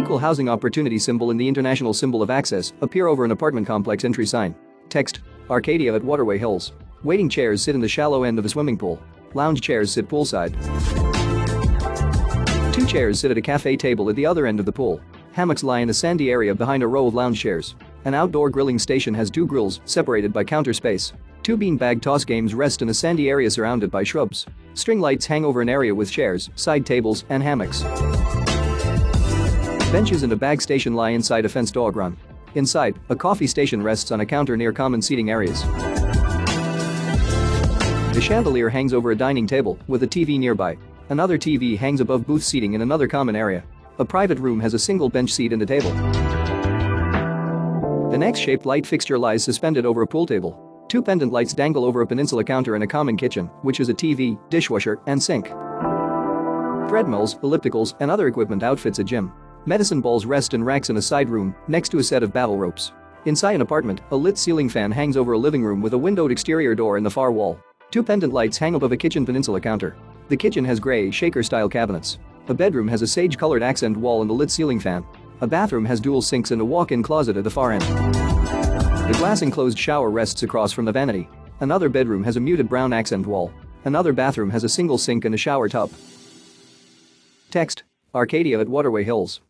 Equal housing opportunity symbol and the international symbol of access appear over an apartment complex entry sign. Text: Arcadia at Waterway Hills. Waiting chairs sit in the shallow end of a swimming pool. Lounge chairs sit poolside. 2 chairs sit at a cafe table at the other end of the pool. Hammocks lie in a sandy area behind a row of lounge chairs. An outdoor grilling station has 2 grills separated by counter space. 2 beanbag toss games rest in a sandy area surrounded by shrubs. String lights hang over an area with chairs, side tables, and hammocks. Benches and a bag station lie inside a fenced dog run. Inside, a coffee station rests on a counter near common seating areas. The chandelier hangs over a dining table with a TV nearby. Another TV hangs above booth seating in another common area. A private room has a single bench seat and a table. An X-shaped light fixture lies suspended over a pool table. 2 pendant lights dangle over a peninsula counter in a common kitchen, which is a TV, dishwasher, and sink. Treadmills, ellipticals, and other equipment outfits a gym. Medicine balls rest in racks in a side room next to a set of battle ropes. Inside an apartment, a lit ceiling fan hangs over a living room with a windowed exterior door in the far wall. 2 pendant lights hang above a kitchen peninsula counter. The kitchen has gray shaker-style cabinets. A bedroom has a sage-colored accent wall and a lit ceiling fan. A bathroom has dual sinks and a walk-in closet at the far end. The glass-enclosed shower rests across from the vanity. Another bedroom has a muted brown accent wall. Another bathroom has a single sink and a shower tub. Text: Arcadia at Waterway Hills.